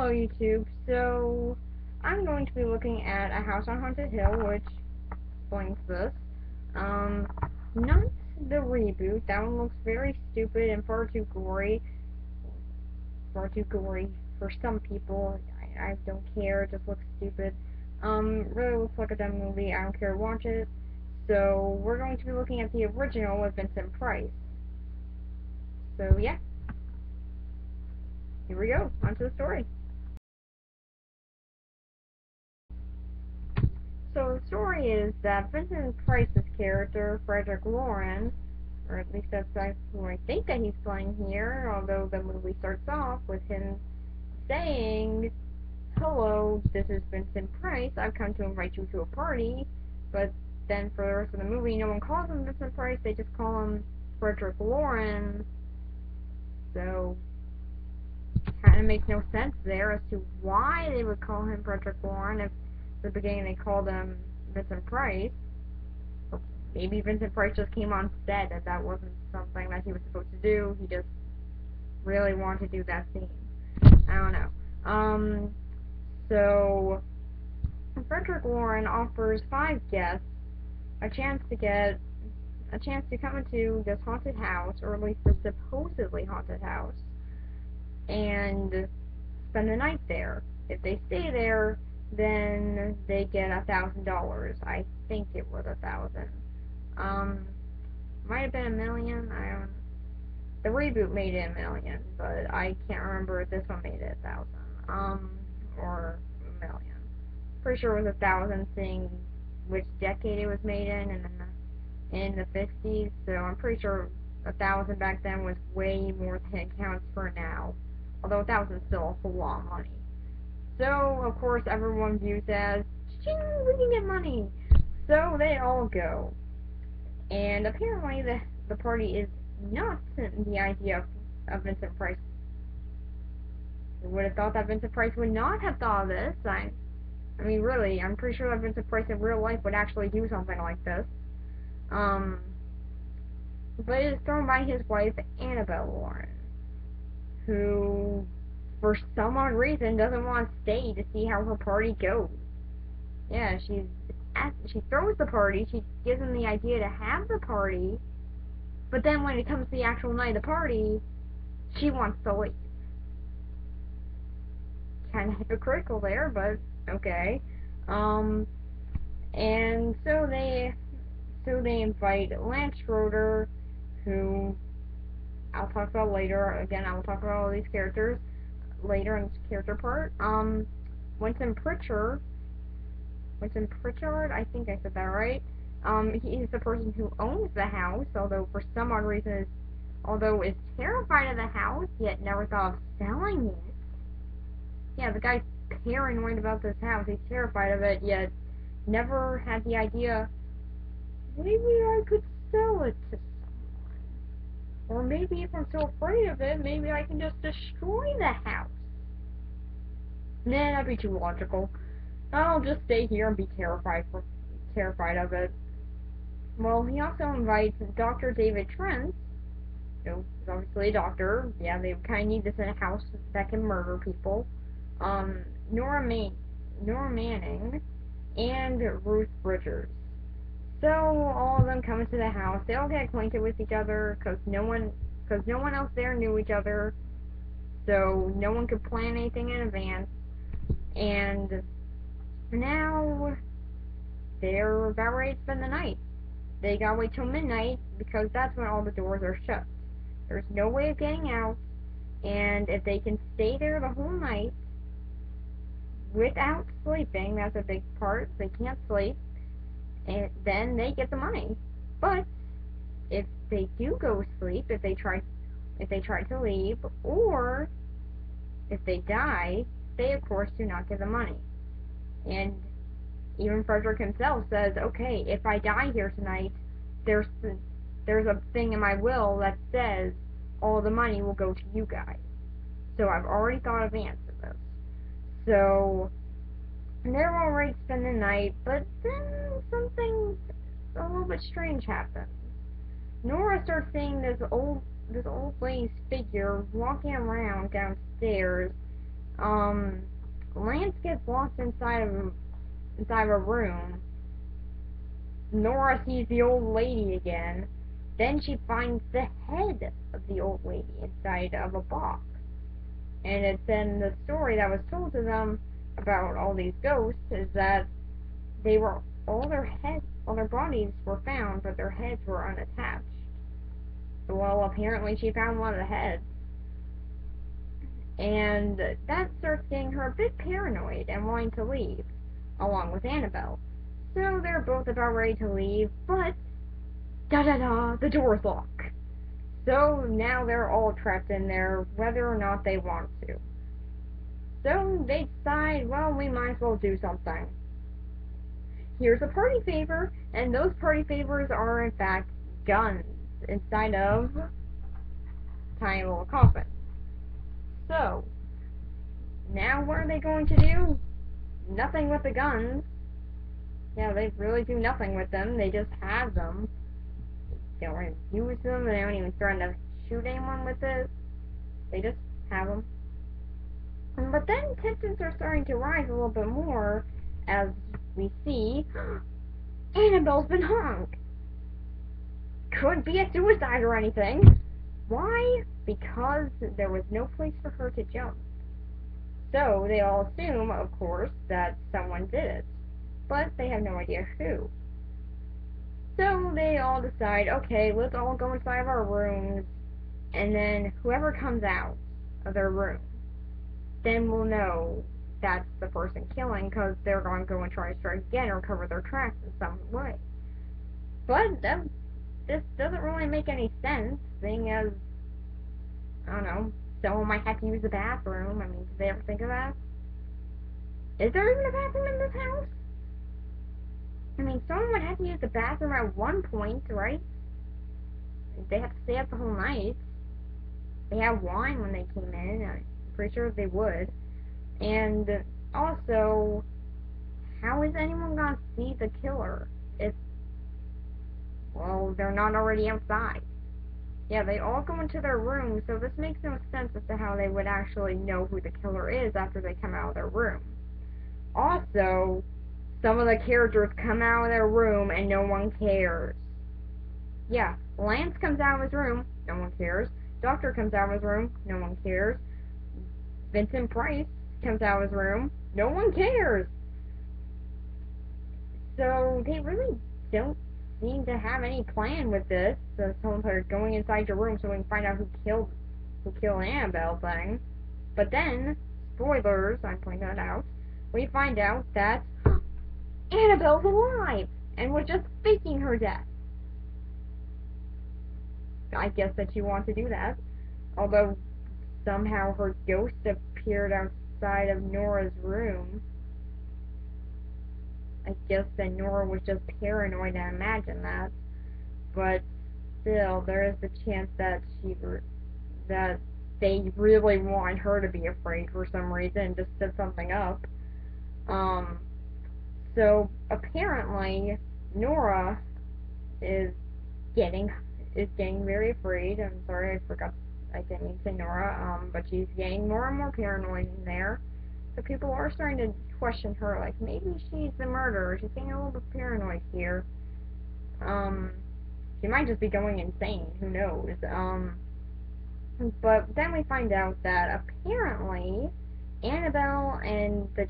Hello YouTube, so I'm going to be looking at A House on Haunted Hill, which explains this. Um, Not the reboot, that one looks very stupid and far too gory for some people. I don't care, it just looks stupid. Really looks like a dumb movie, I don't care, watch it. So, we're going to be looking at the original with Vincent Price. So yeah, here we go, onto the story. So the story is that Vincent Price's character, Frederick Loren, or at least that's who I think that he's playing here, although the movie starts off with him saying, "Hello, this is Vincent Price, I've come to invite you to a party," but then for the rest of the movie no one calls him Vincent Price, they just call him Frederick Loren, so kind of makes no sense there as to why they would call him Frederick Loren if at the beginning they called him Vincent Price. Maybe Vincent Price just came on set and that wasn't something that he was supposed to do. He just really wanted to do that scene. I don't know. So Frederick Loren offers 5 guests a chance to come into this haunted house, or at least the supposedly haunted house, and spend the night there. If they stay there, then they get $1,000. I think it was 1,000. Might have been 1,000,000. I don't. The reboot made it 1,000,000, but I can't remember if this one made it 1,000. Or 1,000,000. Pretty sure it was 1,000, seeing which decade it was made in the 50s. So I'm pretty sure 1,000 back then was way more than it counts for now. Although 1,000 is still a whole lot of money. So, of course, everyone views it as, we can get money. So they all go. And apparently the party is not the idea of Vincent Price. I would have thought that Vincent Price would not have thought of this. I mean, really, I'm pretty sure that Vincent Price in real life would actually do something like this. But it is thrown by his wife, Annabelle Loren, who, for some odd reason, doesn't want to stay to see how her party goes. Yeah, she throws the party, she gives him the idea to have the party, but then when it comes to the actual night of the party, she wants to leave. Kind of hypocritical there, but okay. And so they invite Lance Schroeder, who I'll talk about later. Again, I will talk about all these characters later in this character part. Winston Pritchard, I think I said that right. He is the person who owns the house, although for some odd reason is terrified of the house, yet never thought of selling it. Yeah, the guy's paranoid about this house, he's terrified of it, yet never had the idea, maybe I could sell it to someone. Or maybe if I'm so afraid of it, maybe I can just destroy the house. Nah, that'd be too logical. I'll just stay here and be terrified of it. Well, he also invites Dr. David Trent, who is obviously a doctor. Yeah, they kind of need this in a house that can murder people. Nora Manning, and Ruth Bridgers. So all of them come into the house. They all get acquainted with each other because no one else there knew each other. So no one could plan anything in advance. And now they're about ready to spend the night. They gotta wait till midnight because that's when all the doors are shut. There's no way of getting out, and if they can stay there the whole night without sleeping, that's a big part. They can't sleep, and then they get the money. But if they do go sleep, if they try to leave, or if they die, they of course do not get the money. And even Frederick himself says, okay, if I die here tonight, there's a thing in my will that says all the money will go to you guys. So I've already thought of the answer to this. So they're all ready to spend the night, but then something a little bit strange happens. Nora starts seeing this old lady's figure walking around downstairs, um, Lance gets lost inside of a room. Nora sees the old lady again. Then she finds the head of the old lady inside of a box. And it's in the story that was told to them about all these ghosts is that they were all their bodies were found, but their heads were unattached. Well, apparently she found one of the heads, and that starts getting her a bit paranoid and wanting to leave, along with Annabelle. So they're both about ready to leave, but da-da-da, the door's locked. So now they're all trapped in there, whether or not they want to. So they decide, well, we might as well do something. Here's a party favor, and those party favors are in fact guns inside of tiny little coffins. So, now what are they going to do? Nothing with the guns. Yeah, they really do nothing with them. They just have them. They don't even use them. They don't even threaten to shoot anyone with it. They just have them. But then tensions are starting to rise a little bit more as we see Annabelle's been hung. Could be a suicide or anything. Why? Because there was no place for her to jump. So they all assume, of course, that someone did it. But they have no idea who. So they all decide, okay, let's all go inside of our rooms, and then whoever comes out of their room, then we'll know that's the person killing, because they're going to go and try to strike again or cover their tracks in some way. But this doesn't really make any sense, seeing as, I don't know, someone might have to use the bathroom. I mean, did they ever think of that? Is there even a bathroom in this house? I mean, someone would have to use the bathroom at one point, right? They have to stay up the whole night. They had wine when they came in. I'm pretty sure they would. And also, how is anyone going to see the killer if, well, they're not already outside? Yeah, they all go into their room, so this makes no sense as to how they would actually know who the killer is after they come out of their room. Also, some of the characters come out of their room and no one cares. Yeah, Lance comes out of his room, no one cares. Doctor comes out of his room, no one cares. Vincent Price comes out of his room, no one cares. So they really don't seem to have any plan with this. So someone's like going inside your room so we can find out who killed Annabelle thing. But then, spoilers, I'm pointing that out, we find out that Annabelle's alive and was just faking her death. I guess that you want to do that. Although somehow her ghost appeared outside of Nora's room. I guess that Nora was just paranoid and imagined that. But still, there is the chance that that they really want her to be afraid for some reason and just set something up. So apparently Nora is getting very afraid. I'm sorry, I didn't mean to say Nora, but she's getting more and more paranoid in there. So people are starting to question her, like, maybe she's the murderer. She's getting a little bit paranoid here. She might just be going insane, who knows. But then we find out that apparently Annabelle and the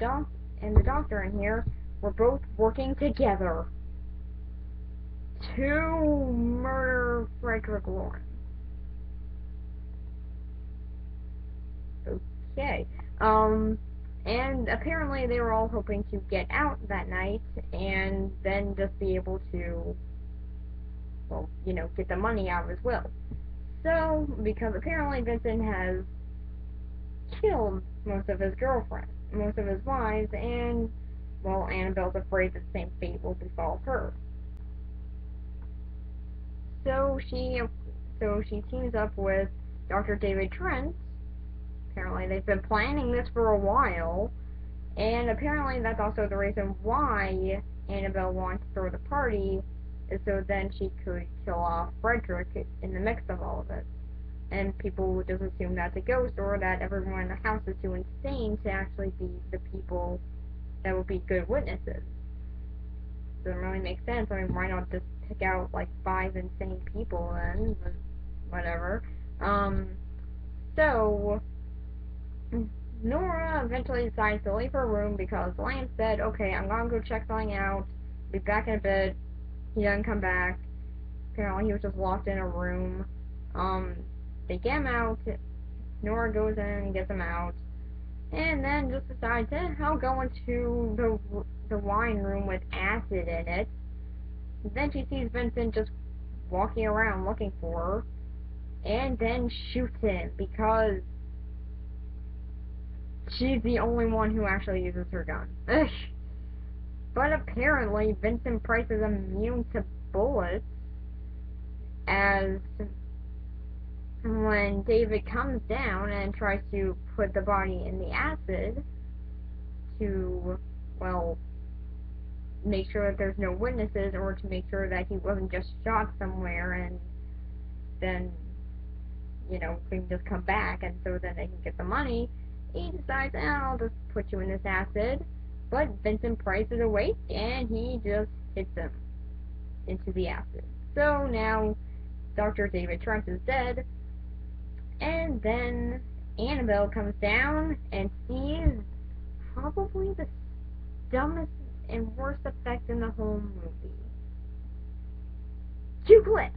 doctor in here were both working together to murder Frederick Lawrence. Okay. And apparently they were all hoping to get out that night and then just be able to, well, you know, get the money out of his will. So, because apparently Vincent has killed most of his wives, and, well, Annabelle's afraid the same fate will befall her. So she teams up with Dr. David Trent. Apparently they've been planning this for a while, and apparently that's also the reason why Annabelle wanted to throw the party, is so then she could kill off Frederick in the mix of all of it. and people would just assume that's a ghost, or that everyone in the house is too insane to actually be the people that would be good witnesses. Doesn't really make sense. I mean, why not just pick out like 5 insane people then? But whatever. So Nora eventually decides to leave her room because Lance said, "Okay, I'm gonna go check something out. Be back in a bit." He doesn't come back. Apparently, he was just locked in a room. They get him out. Nora goes in and gets him out, and then just decides, I'll go into the wine room with acid in it. Then she sees Vincent just walking around looking for her, and then shoots him because she's the only one who actually uses her gun. But apparently, Vincent Price is immune to bullets, as when David comes down and tries to put the body in the acid to, well, make sure that there's no witnesses, or to make sure that he wasn't just shot somewhere and then, can just come back and so then they can get the money, he decides, I'll just put you in this acid. But Vincent Price is awake and he just hits him into the acid. So now Dr. David Trent is dead, and then Annabelle comes down and sees probably the dumbest and worst effect in the whole movie. Cue clip!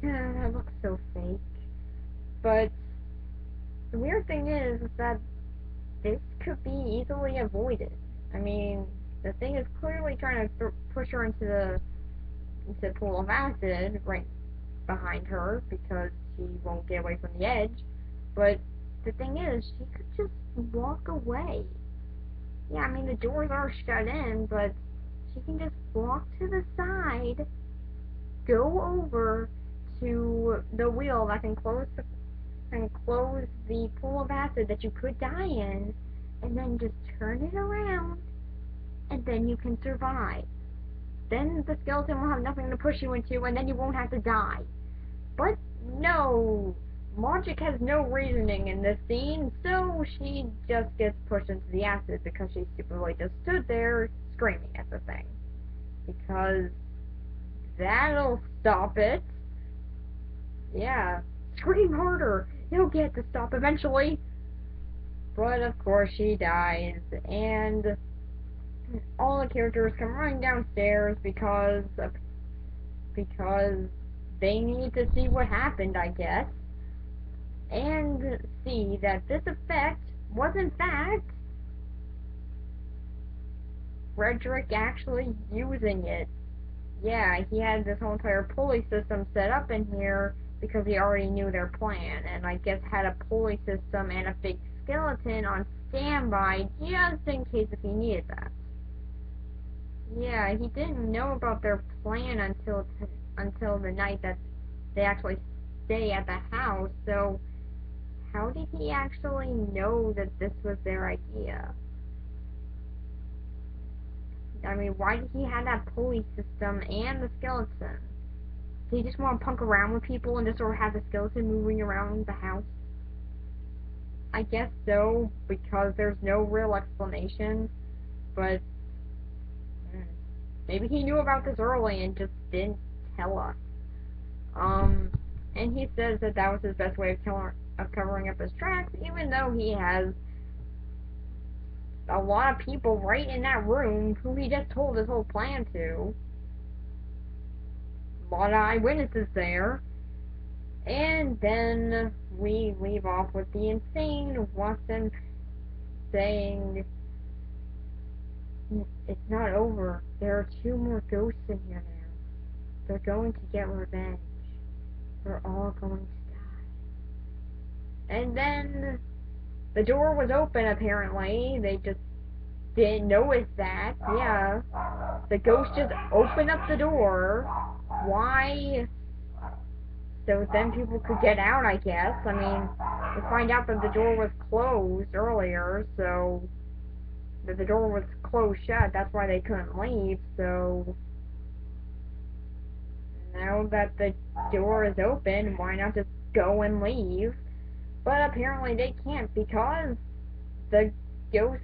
That looks so fake. But the weird thing is that this could be easily avoided. I mean, the thing is clearly trying to push her into the pool of acid right behind her because she won't get away from the edge. But the thing is, she could just walk away. Yeah, I mean, the doors are shut in, but she can just walk to the side, go over to the wheel that can close the pool of acid that you could die in, and then just turn it around, and then you can survive. Then the skeleton will have nothing to push you into, and then you won't have to die. But no! Logic has no reasoning in this scene, so she just gets pushed into the acid because she stupidly just stood there screaming at the thing. Because that'll stop it. Yeah. Scream harder! You'll get to stop eventually. But of course she dies, and all the characters come running downstairs because they need to see what happened, I guess, and see that this effect was in fact Frederick actually using it. Yeah, he had this whole entire pulley system set up in here because he already knew their plan, and I guess had a pulley system and a big skeleton on standby just in case if he needed that. Yeah, he didn't know about their plan until the night that they actually stay at the house, so how did he actually know that this was their idea? I mean, why did he have that pulley system and the skeleton? Did he just want to punk around with people and just sort of have the skeleton moving around the house? I guess so, because there's no real explanation, but maybe he knew about this early and just didn't tell us. And he says that that was his best way of covering up his tracks, even though he has a lot of people right in that room who he just told his whole plan to. A lot of eyewitnesses there. And then we leave off with the insane Watson saying, "It's not over. There are 2 more ghosts in here now. They're going to get revenge. We're all going to die." And then the door was open, apparently. They just didn't notice that. Yeah. The ghost just opened up the door. Why? So then people could get out, I guess. I mean, we find out that the door was closed earlier, so that the door was closed shut, that's why they couldn't leave, so now that the door is open, why not just go and leave? But apparently they can't because the ghosts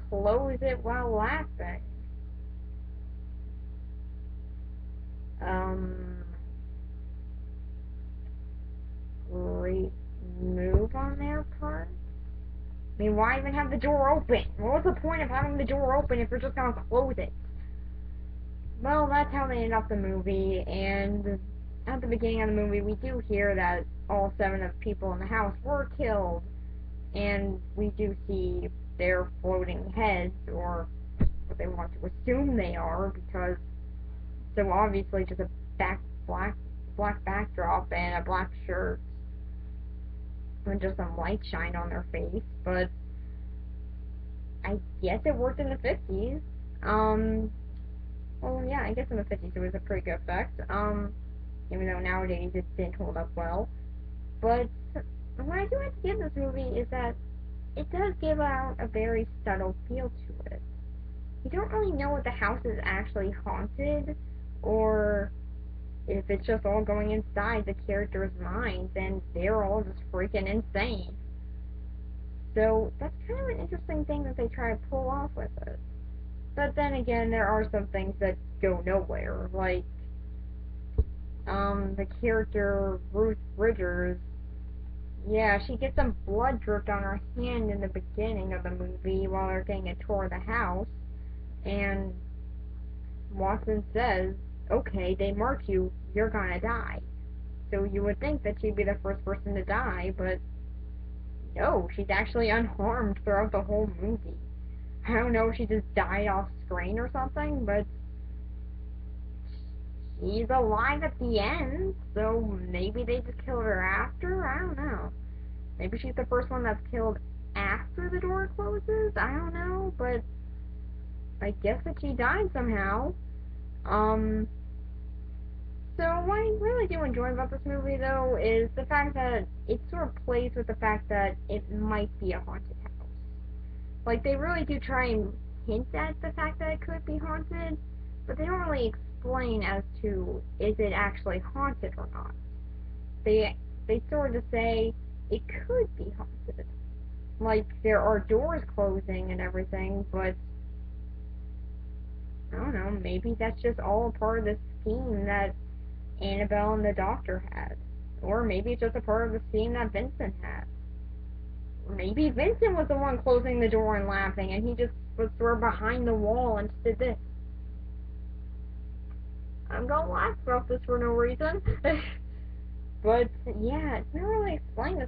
close it while laughing. Great move on their part. I mean, why even have the door open? What was the point of having the door open if you're just gonna close it? Well, that's how they end up the movie, and at the beginning of the movie, we do hear that all 7 of the people in the house were killed, and we do see their floating heads, or what they want to assume they are, because so obviously just a black backdrop and a black shirt, and just some light shine on their face, but I guess it worked in the 50s. Well, yeah, I guess in the 50s it was a pretty good effect. Even though nowadays it didn't hold up well. But what I do have to give this movie is that it does give out a very subtle feel to it. You don't really know if the house is actually haunted, or if it's just all going inside the characters' minds and they're all just freaking insane. So that's kind of an interesting thing that they try to pull off with it. But then again, there are some things that go nowhere, like the character Ruth Bridgers. Yeah, she gets some blood dripped on her hand in the beginning of the movie while they're getting a tour of the house, and Watson says, "Okay, they marked you, you're gonna die." So you would think that she'd be the first person to die, but no, she's actually unharmed throughout the whole movie. I don't know if she just died off screen or something, but she's alive at the end, so maybe they just killed her after? I don't know. Maybe she's the first one that's killed after the door closes? I don't know, but I guess that she died somehow. So what I really do enjoy about this movie, though, is the fact that it sort of plays with the fact that it might be a haunted house. Like, they really do try and hint at the fact that it could be haunted, but they don't really explain as to is it actually haunted or not. They sort of say it could be haunted. Like, there are doors closing and everything, but I don't know, maybe that's just all a part of the scheme that Annabelle and the doctor had. Or maybe it's just a part of the scheme that Vincent had. Or maybe Vincent was the one closing the door and laughing, and he just was sort of behind the wall and just did this. I'm gonna laugh about this for no reason. But yeah, it's not really explained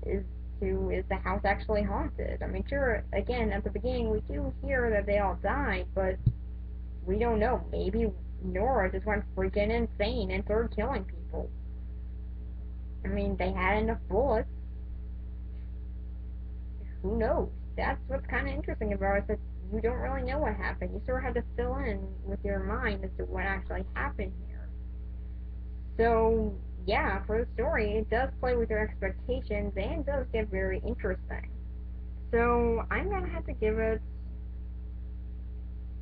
is the house actually haunted. I mean, sure, again, at the beginning we do hear that they all died, but we don't know. Maybe Nora just went freaking insane and started killing people. I mean, they had enough bullets. Who knows? That's what's kind of interesting about it, that you don't really know what happened. You sort of had to fill in with your mind as to what actually happened here. So, yeah, for the story, it does play with your expectations and does get very interesting. So, I'm going to have to give it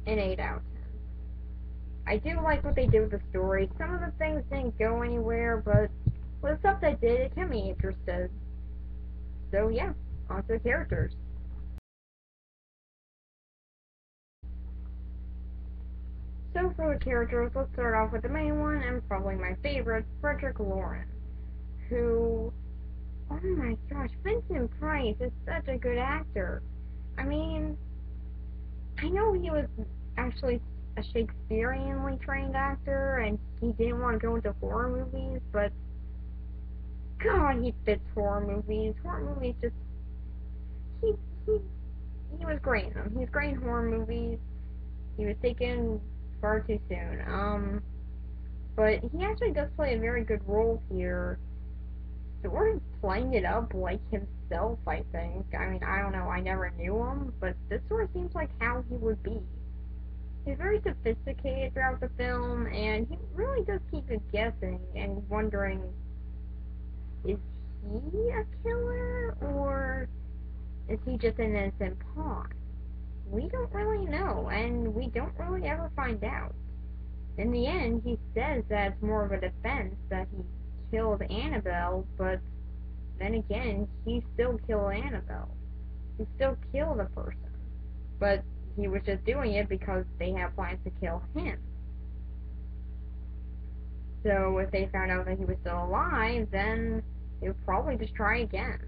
an 8 out of 10. I do like what they did with the story. Some of the things didn't go anywhere, but with the stuff that did, it kept me interested. So, yeah, on to the characters. So for the characters, let's start off with the main one, and probably my favorite, Frederick Loren, who, oh my gosh, Vincent Price is such a good actor. I mean, I know he was actually a Shakespeareanly trained actor, and he didn't want to go into horror movies, but God, he fits horror movies. Horror movies just, he, he, he was great in them. He's great in horror movies. He was taken far too soon. But he actually does play a very good role here, sort of playing it up like himself, I think. I mean, I don't know, I never knew him, but this sort of seems like how he would be. He's very sophisticated throughout the film, and he really does keep you guessing and wondering, is he a killer, or is he just an innocent pawn? we don't really know, and we don't really ever find out. In the end, he says that it's more of a defense that he killed Annabelle, but then again, he still killed Annabelle. He still killed a person. But he was just doing it because they had plans to kill him. So if they found out that he was still alive, then they would probably just try again.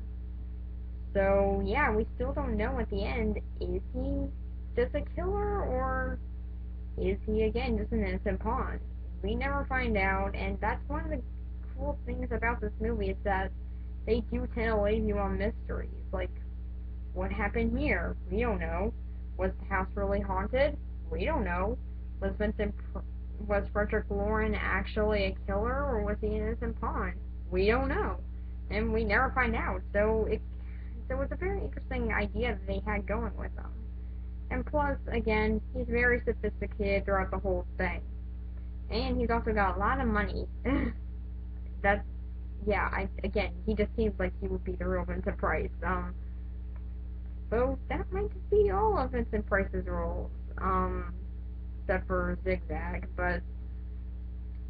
So yeah, we still don't know at the end, is he just a killer, or is he again just an innocent pawn? We never find out, and that's one of the cool things about this movie, is that they do tend to leave you on mysteries. Like, what happened here? We don't know. Was the house really haunted? We don't know. Was Frederick Loren actually a killer, or was he an innocent pawn? We don't know, and we never find out. So it's a very interesting idea that they had going with them. And plus, again, he's very sophisticated throughout the whole thing, and he's also got a lot of money. That's again, he just seems like he would be the real Vincent Price. So that might just be all of Vincent Price's roles, except for Zigzag. But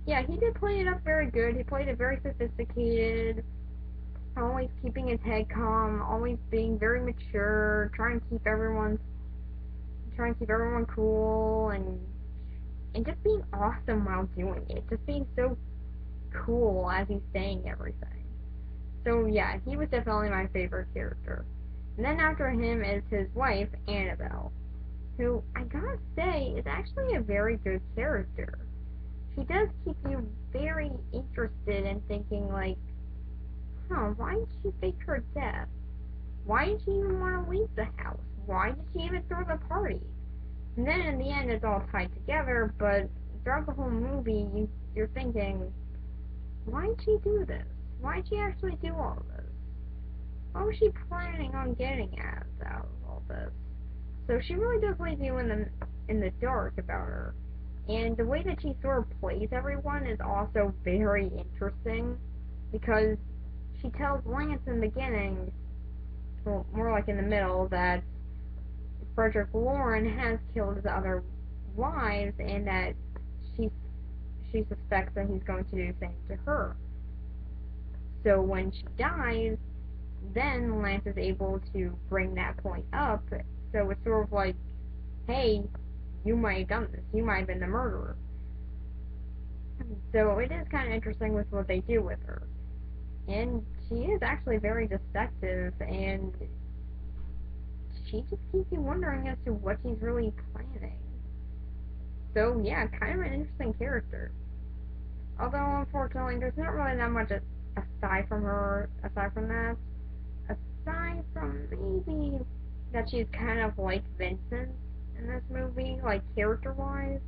yeah, he did play it up very good. He played it very sophisticated, always keeping his head calm, always being very mature, trying to keep everyone cool, and just being awesome while doing it. Just being so cool as he's saying everything. So yeah, he was definitely my favorite character. And then after him is his wife, Annabelle, who I gotta say is actually a very good character. She does keep you very interested in thinking, like, why did she fake her death? Why did she even want to leave the house? Why did she even throw the party? And then in the end it's all tied together, but throughout the whole movie you're thinking, why did she do this? Why did she actually do all of this? What was she planning on getting out of all this? So she really does leave you in the dark about her. And the way that she sort of plays everyone is also very interesting, because she tells Lance in the beginning, well, more like in the middle, that Frederick Loren has killed his other wives, and that she suspects that he's going to do the same to her. So when she dies, then Lance is able to bring that point up. So it's sort of like, hey, you might have done this. You might have been the murderer. So it is kind of interesting with what they do with her. And she is actually very deceptive, and she just keeps you wondering as to what she's really planning. So yeah, kind of an interesting character. Although unfortunately, there's not really that much aside from that. Aside from maybe that she's kind of like Vincent in this movie, like character-wise.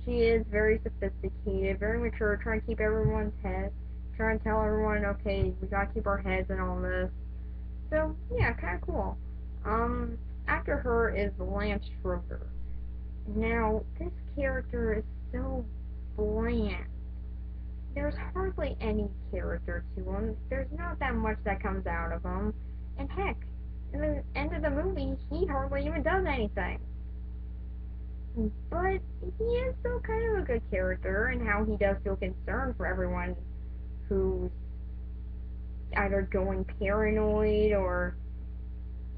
She is very sophisticated, very mature, trying to keep everyone's head, trying to tell everyone, okay, we gotta keep our heads and all this. So, yeah, kinda cool. After her is Lance Schroeder. Now, this character is so bland. There's hardly any character to him. There's not that much that comes out of him. And heck, in the end of the movie, he hardly even does anything. But he is still kind of a good character in how he does feel concerned for everyone who's either going paranoid or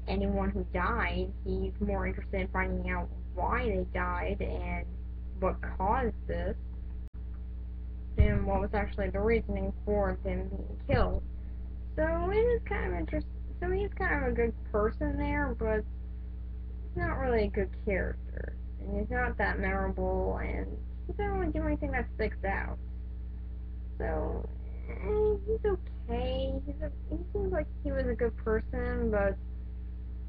anyone who died. He's more interested in finding out why they died and what caused this than what was actually the reasoning for them being killed. So it is kind of interesting. So he's kind of a good person there, but he's not really a good character. And he's not that memorable, and he doesn't really do anything that sticks out. So, he's okay. He seems like he was a good person, but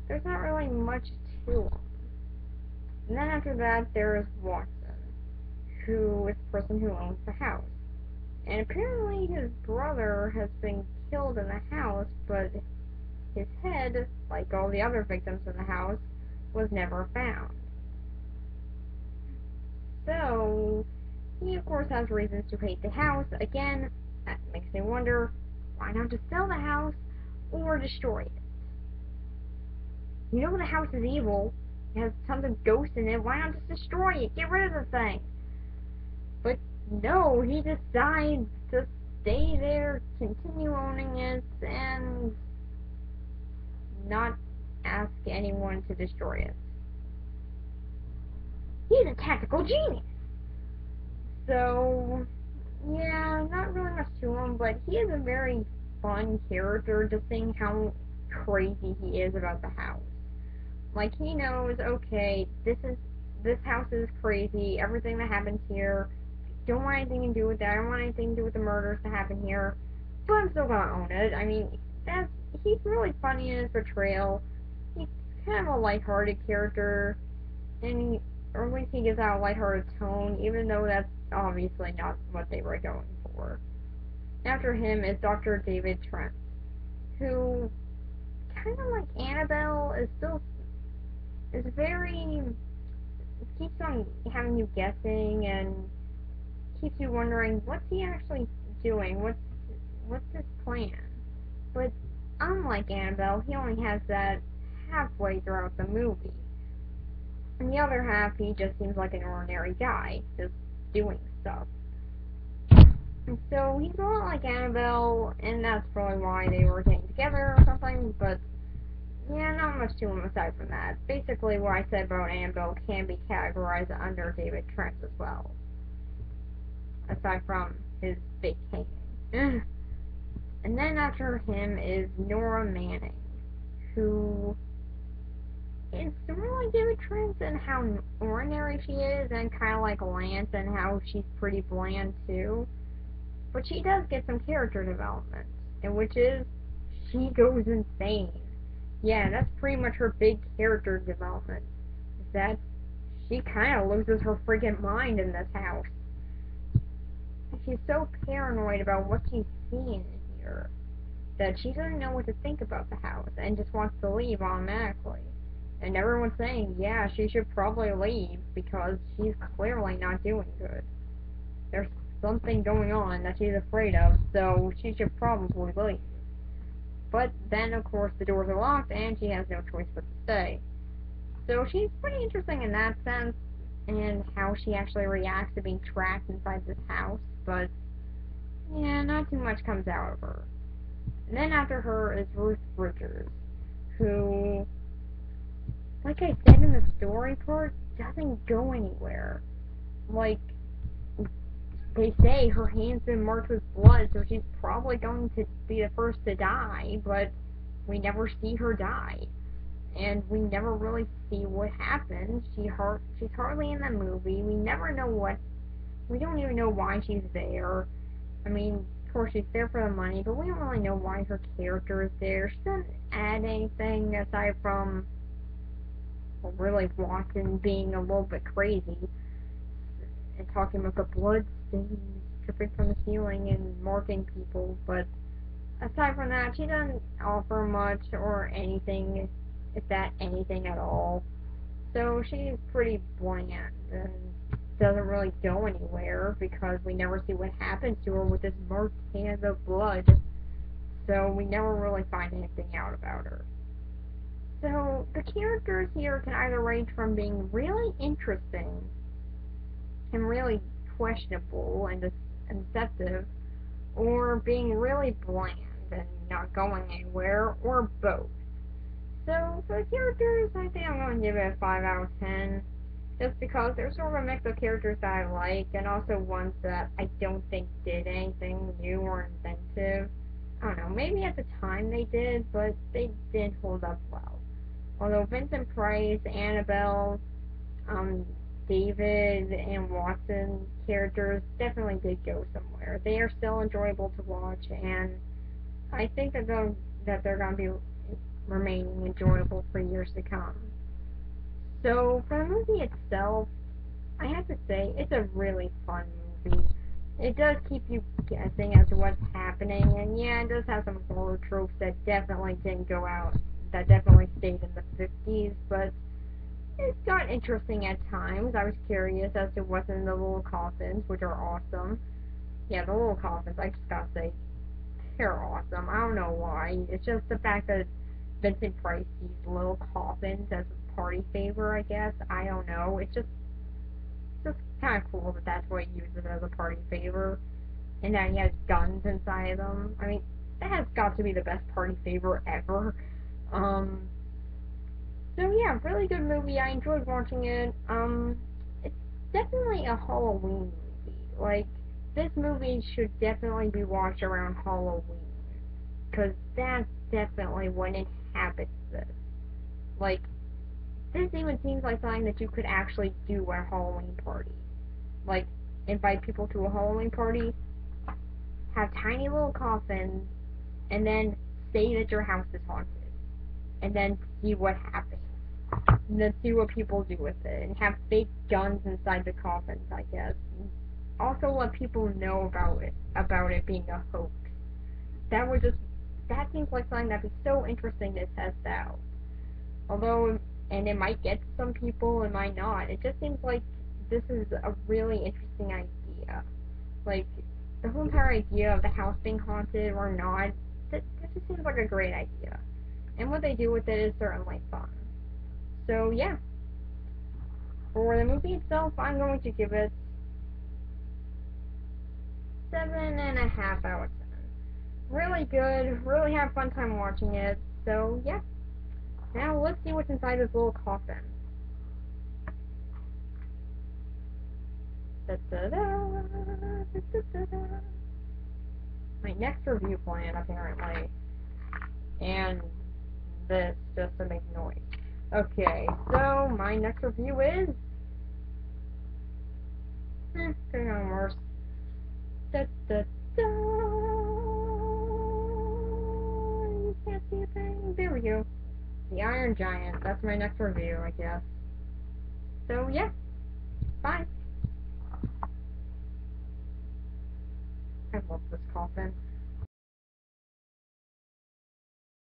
there's not really much to him. And then after that, there is Watson, who is the person who owns the house. And apparently his brother has been killed in the house, but his head, like all the other victims in the house, was never found. So, he of course has reasons to hate the house. Again, that makes me wonder, why not just sell the house or destroy it? You know the house is evil. It has tons of ghosts in it. Why not just destroy it? Get rid of the thing. But no, he decides to stay there, continue owning it, and not ask anyone to destroy it. He's a tactical genius. So, yeah, not really much to him, but he is a very fun character, just seeing how crazy he is about the house. Like, he knows, okay, this house is crazy, everything that happens here, I don't want anything to do with that, I don't want anything to do with the murders that happen here, but I'm still gonna own it. I mean, he's really funny in his portrayal. He's kind of a lighthearted character, and or at least he gives out a lighthearted tone, even though that's obviously not what they were going for. After him is Dr. David Trent, who, kind of like Annabelle, is very, keeps on having you guessing and keeps you wondering, what's he actually doing? What's his plan? But unlike Annabelle, he only has that halfway throughout the movie. In the other half, he just seems like an ordinary guy, just doing stuff. And so he's a lot like Annabelle, and that's probably why they were getting together or something, but yeah, not much to him aside from that. Basically, what I said about Annabelle can be categorized under David Trent as well, aside from his big hanging. And then after him is Nora Manning, who is sort of like David Trent and how ordinary she is, and kind of like Lance and how she's pretty bland too. But she does get some character development, and which is she goes insane. Yeah, that's pretty much her big character development. Is that she kind of loses her freaking mind in this house. She's so paranoid about what she's seeing here that she doesn't know what to think about the house and just wants to leave automatically. And everyone's saying, yeah, she should probably leave because she's clearly not doing good. There's something going on that she's afraid of, so she should probably leave. But then, of course, the doors are locked and she has no choice but to stay. So she's pretty interesting in that sense, and how she actually reacts to being trapped inside this house, but yeah, not too much comes out of her. And then after her is Ruth Bridgers, who, like I said in the story part, doesn't go anywhere. Like, they say her hand's been marked with blood, so she's probably going to be the first to die, but we never see her die. And we never really see what happens. She's hardly in the movie. We never know we don't even know why she's there. I mean, of course she's there for the money, but we don't really know why her character is there. She doesn't add anything aside from, well, really Watson being a little bit crazy and talking about the blood stains dripping from the ceiling and marking people, but aside from that, she doesn't offer much or anything, if that anything at all. So she's pretty bland and doesn't really go anywhere because we never see what happens to her with this marked hand of blood. So we never really find anything out about her. So the characters here can either range from being really interesting and really questionable and deceptive, or being really bland and not going anywhere, or both. So for the characters, I think I'm going to give it a 5 out of 10, just because there's sort of a mix of characters that I like, and also ones that I don't think did anything new or inventive. I don't know, maybe at the time they did, but they did hold up well. Although Vincent Price, Annabelle, David, and Watson characters definitely did go somewhere. They are still enjoyable to watch, and I think that they're going to be remaining enjoyable for years to come. So, for the movie itself, I have to say, it's a really fun movie. It does keep you guessing as to what's happening, and yeah, it does have some horror tropes that definitely didn't go out, that definitely stayed in the 50s, but it got interesting at times. I was curious as to what's in the little coffins, which are awesome. Yeah, the little coffins, I just gotta say, they're awesome. I don't know why. It's just the fact that Vincent Price used little coffins as a party favor, I guess. I don't know. It's just kind of cool that that's what he uses as a party favor. And then he has guns inside them. I mean, that has got to be the best party favor ever. Um, so yeah, really good movie. I enjoyed watching it. It's definitely a Halloween movie. Like, this movie should definitely be watched around Halloween. Because that's definitely when it inhabits this. Like, this even seems like something that you could actually do at a Halloween party. Like, invite people to a Halloween party, have tiny little coffins, and then say that your house is haunted. And then see what happens. And then see what people do with it. And have fake guns inside the coffins, I guess. And also let people know about it being a hoax. That seems like something that'd be so interesting to test out. Although, and it might get to some people, it might not. It just seems like this is a really interesting idea. Like, the whole entire idea of the house being haunted or not, that just seems like a great idea. And what they do with it is certainly fun. So, yeah. For the movie itself, I'm going to give it 7.5 out of 10. Really good, really had a fun time watching it. So, yeah. Now, let's see what's inside this little coffin. Da-da-da, da-da-da-da. My next review plan, apparently. And this, just to make noise. Okay, so my next review is... Going on worse. Da-da-da. You can't see a thing. There we go. The Iron Giant. That's my next review, I guess. So, yeah. Bye. I love this coffin.